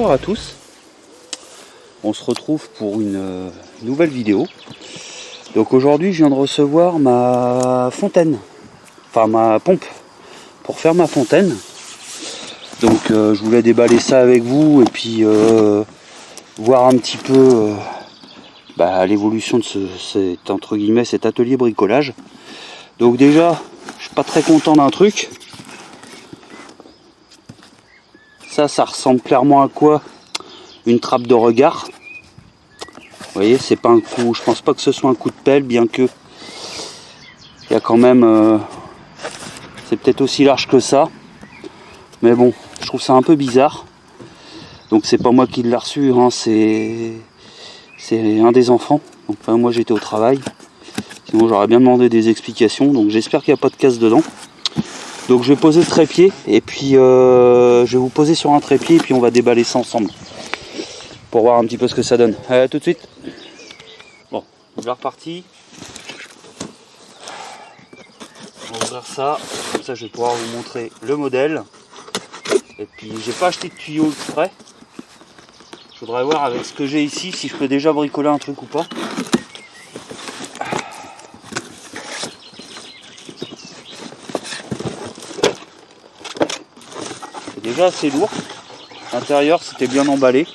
bonjour à tous. On se retrouve pour une nouvelle vidéo. Donc aujourd'hui je viens de recevoir ma fontaine, enfin ma pompe pour faire ma fontaine. Donc je voulais déballer ça avec vous et puis voir un petit peu l'évolution de cet atelier bricolage. Donc déjà je suis pas très content d'un truc. Ça ressemble clairement à quoi? Une trappe de regard. Vous voyez, c'est pas un coup, je pense pas que ce soit un coup de pelle, bien que il y a quand même c'est peut-être aussi large que ça. Mais bon, je trouve ça un peu bizarre. Donc c'est pas moi qui l'ai reçu, hein, c'est un des enfants. Donc moi j'étais au travail. Sinon j'aurais bien demandé des explications. Donc j'espère qu'il n'y a pas de casse dedans. Donc je vais poser le trépied et puis je vais vous poser sur un trépied et puis on va déballer ça ensemble pour voir un petit peu ce que ça donne. Allez, à tout de suite. Bon, on est reparti. On va ouvrir ça, comme ça je vais pouvoir vous montrer le modèle. Et puis j'ai pas acheté de tuyau exprès. Je voudrais voir avec ce que j'ai ici si je peux déjà bricoler un truc ou pas. C'est déjà assez lourd. L'intérieur c'était bien emballé.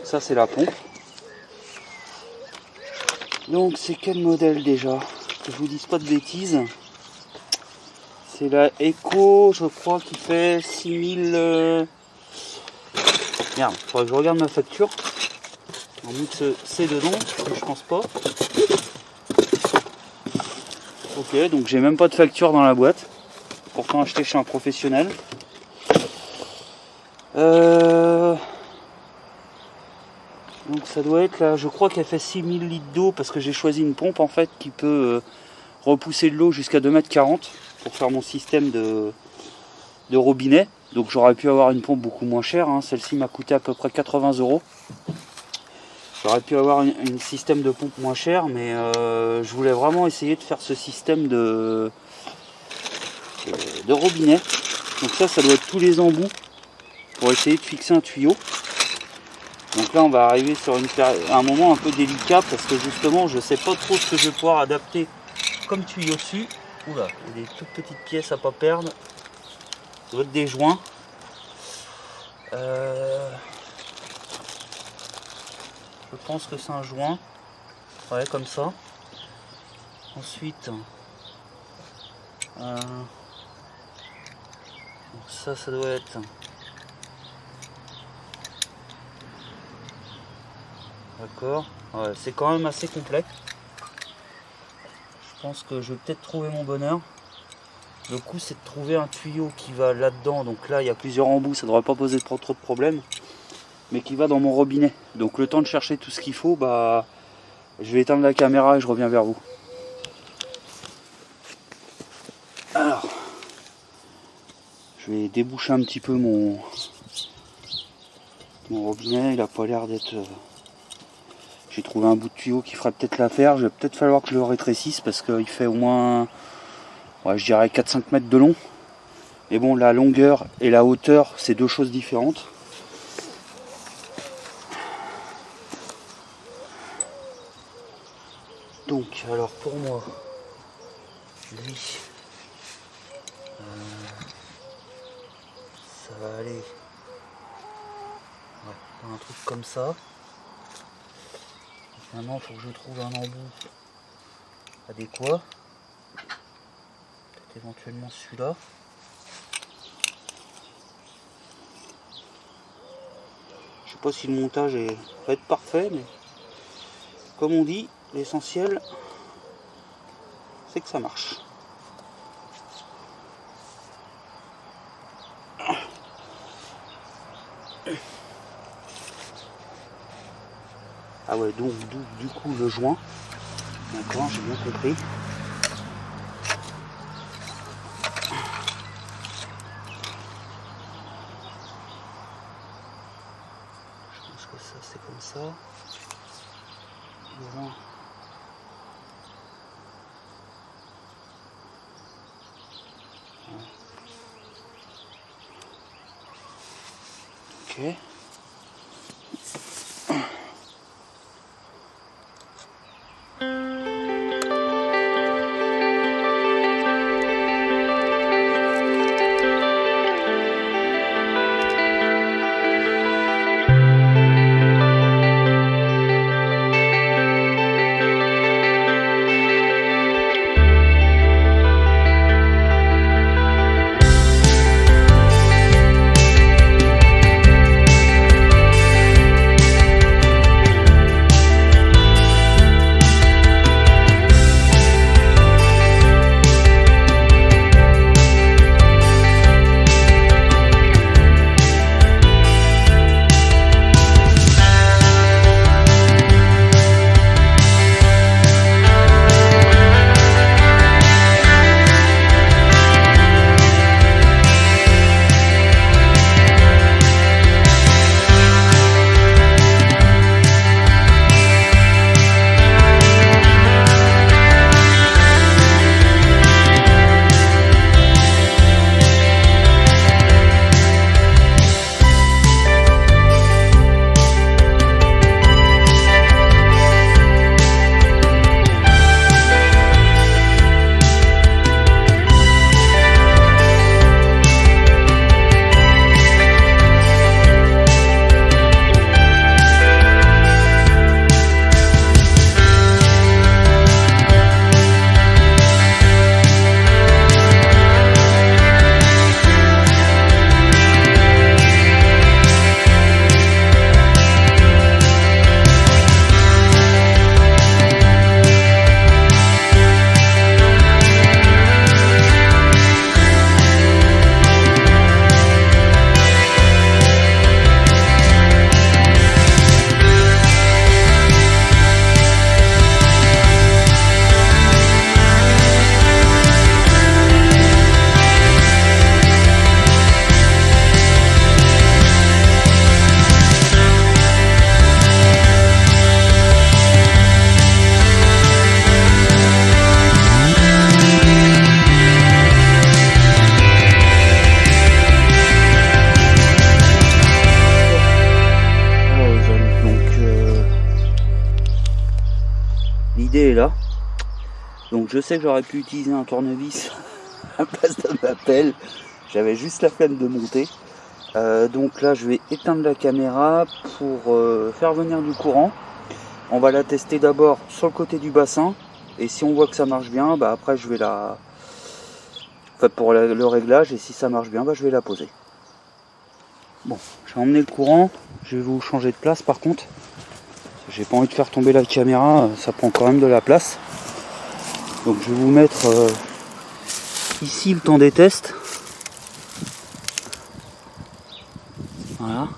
Ça c'est la pompe. Donc c'est quel modèle déjà? Que je vous dise pas de bêtises. C'est la Eco, je crois, qui fait 6000... Merde, faudrait que je regarde ma facture. En doute que c'est dedans, mais je pense pas. Ok, donc j'ai même pas de facture dans la boîte. Pourtant acheté chez un professionnel. Donc ça doit être là, je crois qu'elle fait 6000 litres d'eau parce que j'ai choisi une pompe en fait qui peut repousser de l'eau jusqu'à 2,40 m pour faire mon système de robinet. Donc j'aurais pu avoir une pompe beaucoup moins chère, hein. Celle-ci m'a coûté à peu près 80 €. J'aurais pu avoir un système de pompe moins cher, mais je voulais vraiment essayer de faire ce système de robinet. Donc ça doit être tous les embouts pour essayer de fixer un tuyau. Donc là on va arriver sur un moment un peu délicat parce que justement je sais pas trop ce que je vais pouvoir adapter comme tuyau dessus. Oula, il y a des toutes petites pièces à pas perdre. Ça doit être des joints. Je pense que c'est un joint. Ouais, comme ça. Ensuite, ça doit être... D'accord. Ouais, c'est quand même assez complet. Je pense que je vais peut-être trouver mon bonheur. Le coup c'est de trouver un tuyau qui va là-dedans. Donc là il y a plusieurs embouts, ça ne devrait pas poser trop de problèmes. Mais qui va dans mon robinet. Donc le temps de chercher tout ce qu'il faut, je vais éteindre la caméra et je reviens vers vous. Alors, je vais déboucher un petit peu mon robinet. Il n'a pas l'air d'être... J'ai trouvé un bout de tuyau qui ferait peut-être l'affaire. Je vais peut-être falloir que je le rétrécisse parce qu'il fait au moins, ouais, je dirais 4-5 mètres de long. Mais bon, la longueur et la hauteur, c'est deux choses différentes. Donc, alors pour moi, lui, ça va aller, ouais, dans un truc comme ça. Maintenant, il faut que je trouve un embout adéquat. Peut-être éventuellement celui-là. Je sais pas si le montage va être parfait, mais comme on dit, l'essentiel, c'est que ça marche. Ah ouais, donc du coup le joint. D'accord, j'ai bien compris. que ça c'est comme ça. Voilà. Ok. L'idée est là. Donc je sais que j'aurais pu utiliser un tournevis à la place de ma pelle. J'avais juste la flemme de monter. Donc là je vais éteindre la caméra pour faire venir du courant. On va la tester d'abord sur le côté du bassin. Et si on voit que ça marche bien, bah après je vais la... Enfin pour le réglage, et si ça marche bien, bah je vais la poser. Bon, j'ai emmené le courant. Je vais vous changer de place par contre. J'ai pas envie de faire tomber la caméra, ça prend quand même de la place. Donc je vais vous mettre ici le temps des tests. Voilà.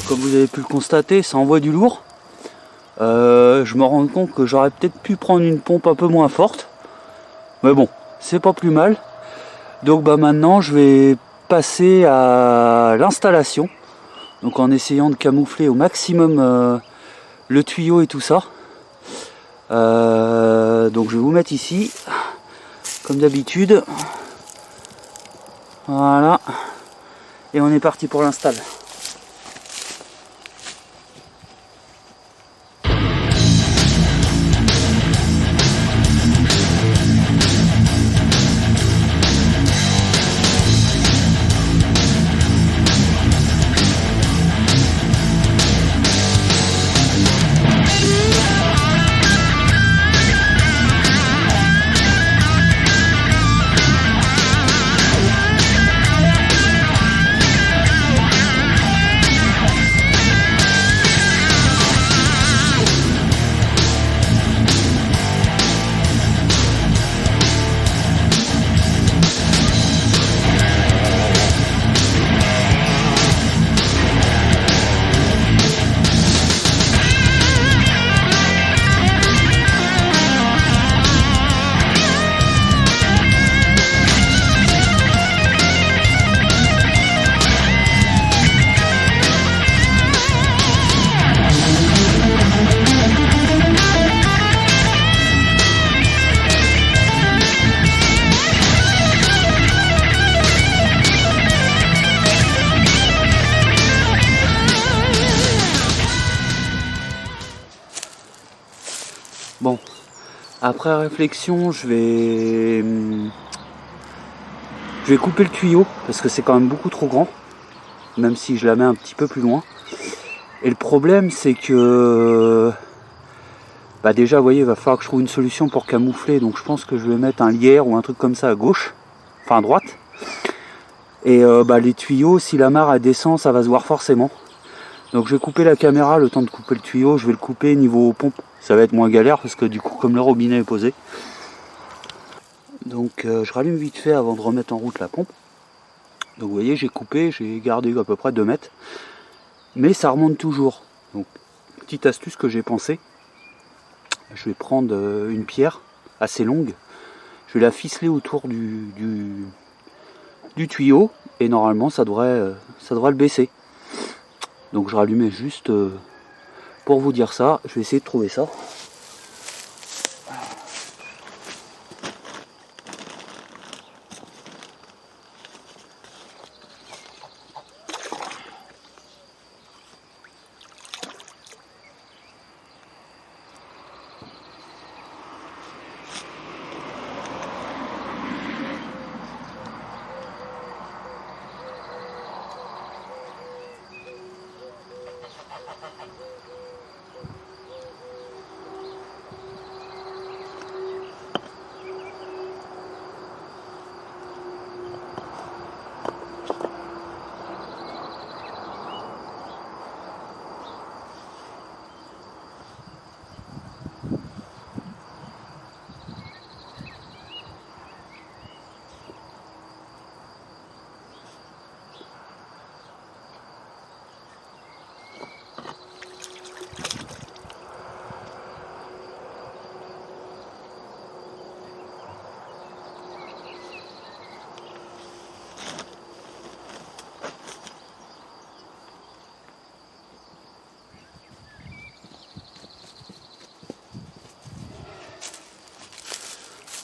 Comme vous avez pu le constater, ça envoie du lourd. Je me rends compte que j'aurais peut-être pu prendre une pompe un peu moins forte. Mais bon, c'est pas plus mal. Donc bah maintenant je vais passer à l'installation. Donc en essayant de camoufler au maximum le tuyau et tout ça. Donc je vais vous mettre ici, comme d'habitude. Voilà. Et on est parti pour l'install. Bon, après réflexion, je vais couper le tuyau parce que c'est quand même beaucoup trop grand, même si je la mets un petit peu plus loin. Et le problème, c'est que bah déjà, vous voyez, il va falloir que je trouve une solution pour camoufler. Donc je pense que je vais mettre un lierre ou un truc comme ça à gauche, enfin à droite. Et les tuyaux, si la mare descend, ça va se voir forcément. Donc je vais couper la caméra, le temps de couper le tuyau, je vais le couper niveau pompe. Ça va être moins galère parce que du coup, comme le robinet est posé. Donc je rallume vite fait avant de remettre en route la pompe. Donc vous voyez, j'ai coupé, j'ai gardé à peu près 2 mètres. Mais ça remonte toujours. Donc petite astuce que j'ai pensé. Je vais prendre une pierre assez longue. Je vais la ficeler autour du tuyau. Et normalement ça devrait le baisser. Donc je rallumais juste pour vous dire ça. Je vais essayer de trouver ça.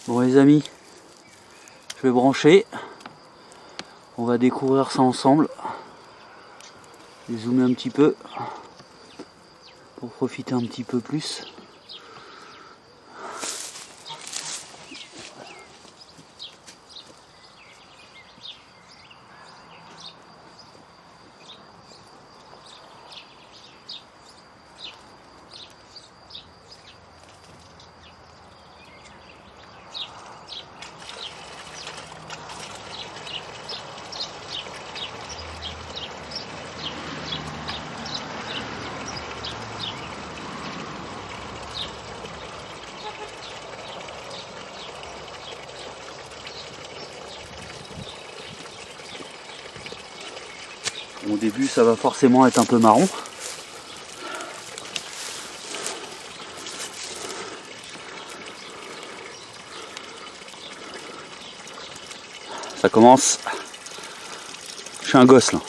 Bon les amis, je vais brancher. On va découvrir ça ensemble. Je vais zoomer un petit peu pour profiter un petit peu plus. Au début, ça va forcément être un peu marron. Ça commence. Je suis un gosse là.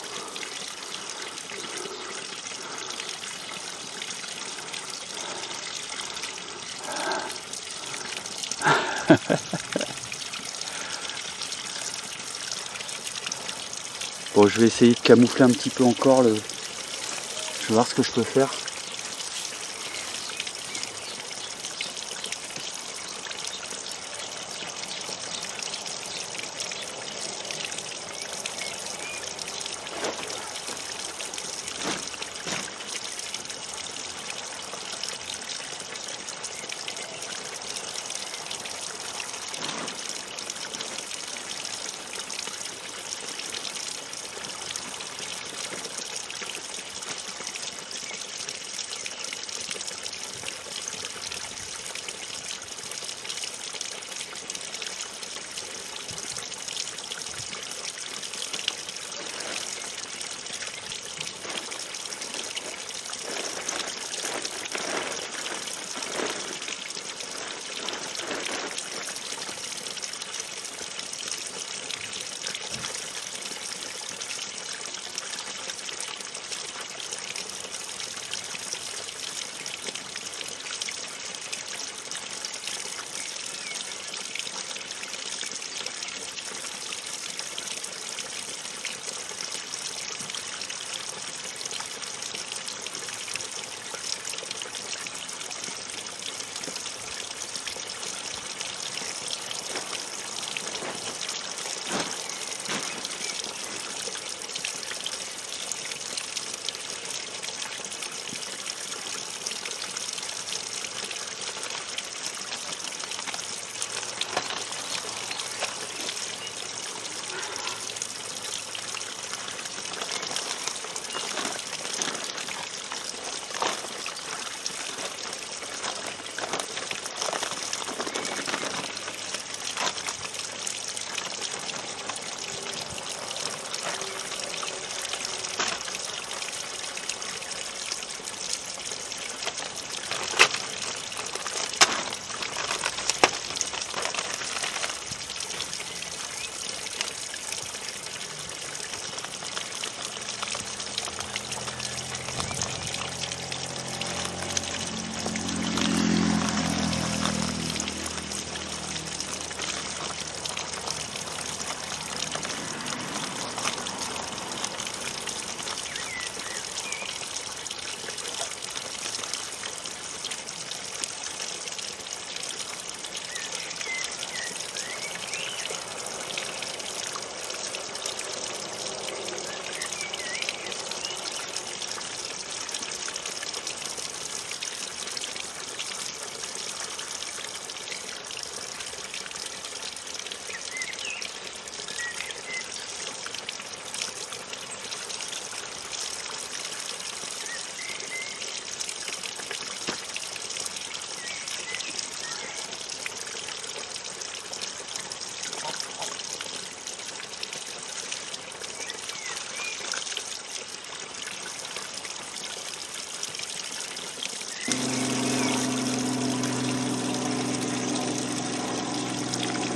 Bon, je vais essayer de camoufler un petit peu encore le... Je vais voir ce que je peux faire.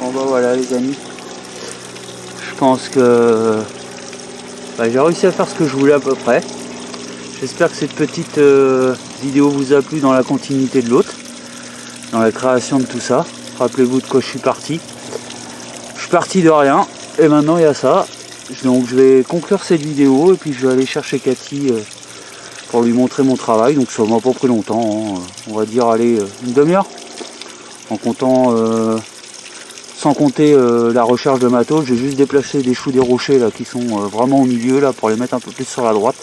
Bon bah voilà les amis, je pense que j'ai réussi à faire ce que je voulais à peu près. J'espère que cette petite vidéo vous a plu dans la continuité de l'autre, dans la création de tout ça. Rappelez-vous de quoi je suis parti. Je suis parti de rien et maintenant il y a ça. Donc je vais conclure cette vidéo et puis je vais aller chercher Cathy pour lui montrer mon travail. Donc ça m'a pas pris longtemps, hein. On va dire allez une demi-heure en comptant sans compter la recherche de matos. J'ai juste déplacé des choux des rochers là qui sont vraiment au milieu là pour les mettre un peu plus sur la droite.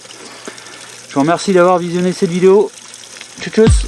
Je vous remercie d'avoir visionné cette vidéo. Tchuss.